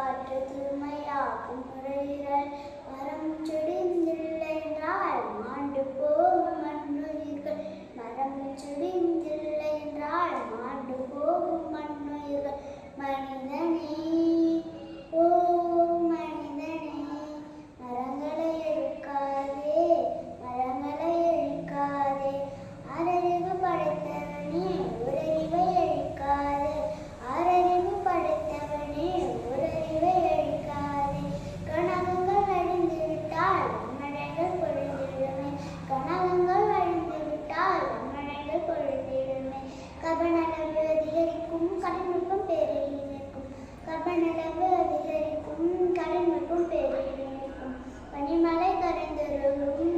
காற்று தூய்மையாக்கும் நுரையீரல் மரம் செடிந்தில்லை என்றால் மாண்டு போகும் மண்ணுயிர்கள் மரம் செடிந்தில்லை என்றால் மாண்டு போகும் மண்ணுயிர்கள் மனிதனே ஓ மனிதனே மரங்களை எழுக்காதே மரங்களை எழுக்காதே ஆறறிவு படைத்தவனே ஓரறிவை எழுக்காதே ஆறறிவு படைத்தவனே ஓரறிவை எழுக்காதே கணகங்கள் அழிந்து விட்டால் மழைகள் பொழிந்திடுமே கணகங்கள் அழிந்து விட்டால் மழைகள் பொழிந்திடுமே கபநலவு அதிகரிக்கும் கடனுக்கும் பேரில் நிற்கும் கபநலவு அதிகரிக்கும் கடனுக்கும் பேரில் நிற்கும் பனிமலை கரைந்துருகும்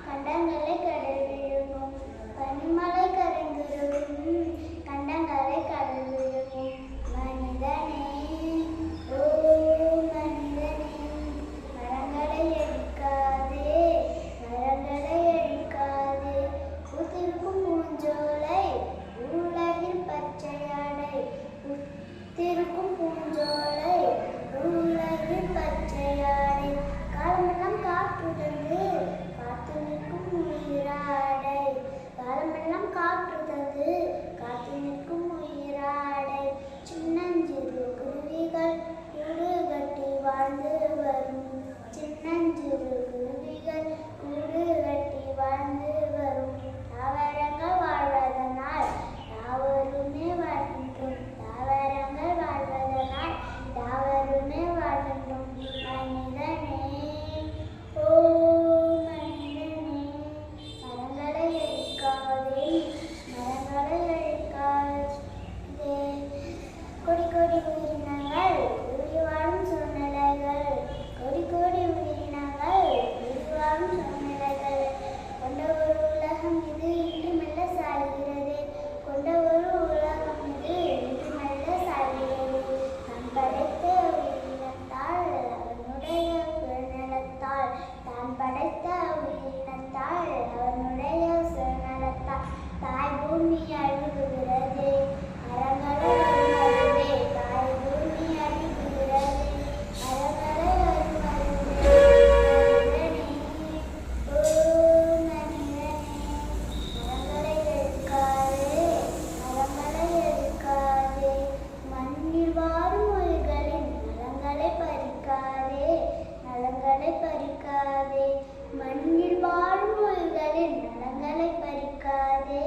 கண்டங்களை கடல் விழுங்கும் பனிமலை கரைந்துருகும் கண்டங்களை கடல் விழுங்கும் மனிதனே ஓ மனிதனே மரங்களை எரிக்காதே மரங்களை எரிக்காதே பூத்திருக்கும் பூஞ்சோலை உலகில் பச்சையாடை பூத்திருக்கும் பூஞ்சோலை உலகில் பச்சையாடை காலமெல்லாம் காற்றுதந்து காத்து நிற்கும் உயிராடை காலமெல்லாம் காற்றுதந்து காத்து நிற்கும் உயிராடை சின்னஞ்சிறு குருவிகள் கூடு கட்டி வாழ்ந்து வரும் சின்னஞ்சிறு குருவிகள் கூடு கட்டி வாழ்ந்து வரும் தாவரங்கள் வாழ்வதனால் யாவருமே வாழ்கின்றோம் தாவரங்கள் வாழ்வதனால் யாவருமே வாழ்கின்றோம் மனிதனே ஓ மனிதனே மரங்களை எரிக்காதே மரங்களை எரிக்காதே கொடி கொடி உயிரினங்கள் உயிர் வாழும் சூழ்நிலைகள் கொடி கொடி உயிரினங்கள் உயிர் வாழும் சூழ்நிலைகள் கொண்ட ஒரு உலகம் இது இன்று மெல்ல சாய்கிறது கொண்ட ஒரு உலகம் இது இன்று மெல்ல சாய்கிறது தான் படைத்த உயிரினத்தால் அவனுடைய சுயநலத்தால் தான் படைத்த உயிரினத்தால் அவனுடைய சுயநலத்தால் தாய் பூமி அழுகுகிறது மரங்களை அருமருவே தாய் பூமி அழுகுகிறது மரங்களை அருமருவே மனிதனே ஓ மனிதனே மரங்களை எரிக்காதே மரங்களை எரிக்காதே மண்ணில் வாழும் உயிர்களின் நலங்களை பறிக்காதே நலங்களை பறிக்காதே மண்ணில் வாழும் உயிர்களின் நலங்களை பறிக்காதே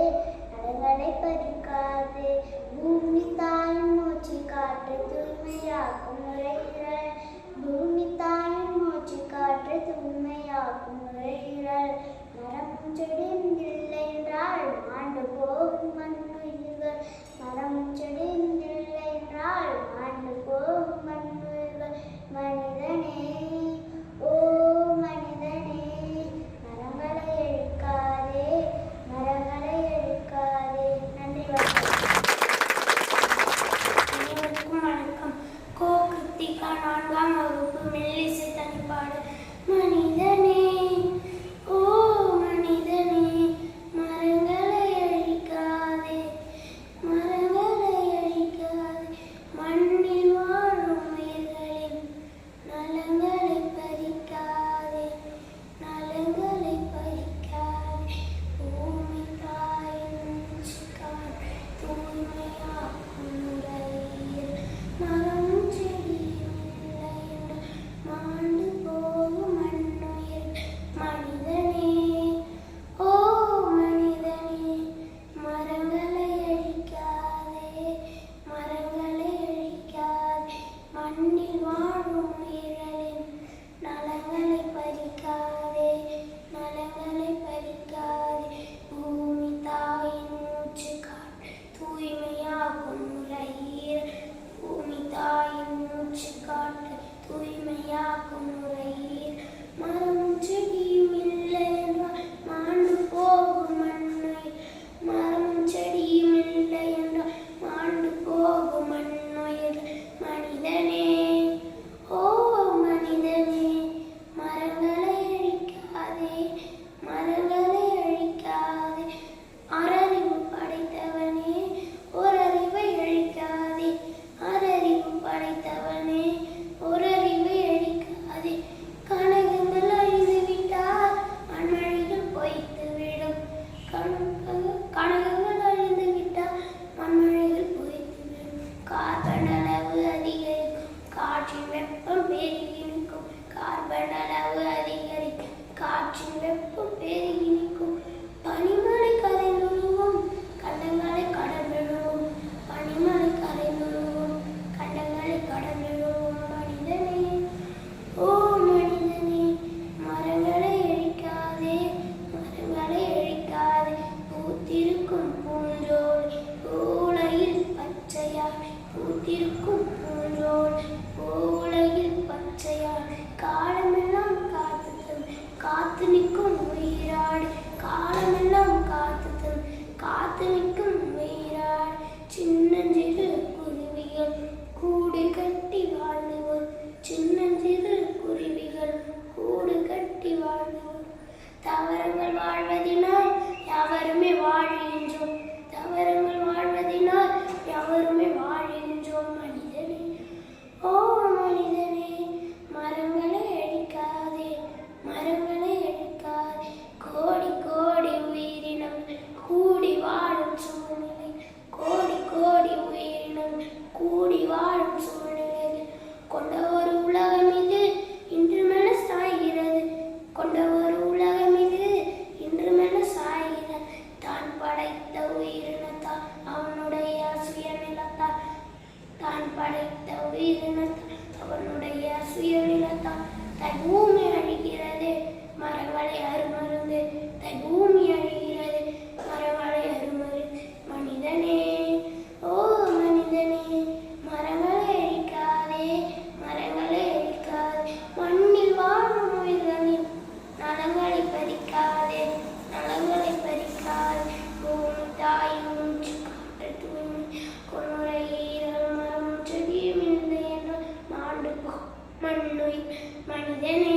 நலங்களை பறிக்காதே பூமி தாயின் மூச்சு காற்று தூய்மையாக்கும் நுரையீரல் பூமி தாயின் மூச்சு காற்று தூய்மையாக்கும் நுரையீரல் மரம் செடிந்தில்லை என்றால் மாண்டு போகும் மண்ணுயிர்கள் மரம் செடிந்தில்லை என்றால் மாண்டு போகும் மண்ணுயிர்கள் மனிதனே ஓ மனிதனே மரங்களை எழுக்காதே மரங்களை எழுக்காதே நன்றி அனைவருக்கும் வணக்கம். கோ கிருத்திகா 4ஆம் வகுப்பு மெல்லிசை தனிப்பாடு. மனிதனே ஓ மனிதனே மரங்களை அழிக்காதே மரங்களை அழிக்காதே மண்ணில் வாழும் உயிர்களின் நலங்களை பறிக்காதே நலங்களை பறிக்காதே பூமி தாயின் மூச்சுக்காற்று தூய்மையாக்கும் நுரையீரல் மரம் செடியும் இல்லை என்று மாண்டு போகும் மண்ணுயிர் காற்றின் வெப்பம் பெருகி நிற்கும் கார்பன் அளவு அதிகரிக்கும் காற்றின் வெப்பம் பெருகி நிற்கும் பனிமலை கரைந்துருகும் கண்டங்களை கடந்துருகும் பனிமலை கரைந்துருகும் கண்டங்களை கடந்துருகும் மனிதனே ஓ மனிதனே மரங்களை எரிக்காதே மரங்களை எரிக்காதே பூத்திருக்கும் பூஞ்சோலை பூவுலகில் பச்சையாய் பூத்திருக்கும் பூஞ்சோலை பூவுலகில் பச்சையாய் காலமெல்லாம் காத்து நிற்கும் உயிராடு காலமெல்லாம் காத்து நிற்கும் உயிராடு சின்னஞ்சிறு குருவிகள் கூடு கட்டி வாழ்ந்தவர் சின்னஞ்சிறு குருவிகள் கூடு கட்டி வாழ்ந்தவர் தவறுகள் வாழ்வதினால் எவருமே வாழ்கின்றோம் தவறுகள் வாழ்வதினால் எவருமே வாழ்கின்றோம் மனிதனே ஓ மனிதனே மரங்களை அழிக்காதே மரங்களை அழிக்காதே கோடி கோடி உயிரினம் கூடி வாழும் சூழ்நிலை கோடி கோடி உயிரினம் கூடி வாழும் சூழ்நிலை கொண்ட ஒரு உலகம் இது இன்று மேல சாய்கிறது கொண்ட ஒரு உலகம் இது இன்று மேல சாய்கிறது தான் படைத்த உயிரினத்தால் அவனுடைய சுயநிலத்தால் தான் படைத்த உயிரினத்தால் அவனுடைய சுயநிலத்தால் தன் பூமி அழிகிறது மரங்களை அருமருந்து தன் பூமி அழிகிறது மரங்களை அருமருந்து மனிதனே ஓ மனிதனே மரங்களை அழிக்காதே மரங்களை அழிக்காதே மண்ணில் வாழும் உயிர்களின் நலங்களை பறிக்காதே நலங்களை பறிக்காதே பூமி தாயின் மூச்சு காற்று தூய்மை கொன்னுரையீரல் மரம் செடியும் இல்லை என்றால் மாண்டு போ மண்ணுயிர் மனிதனே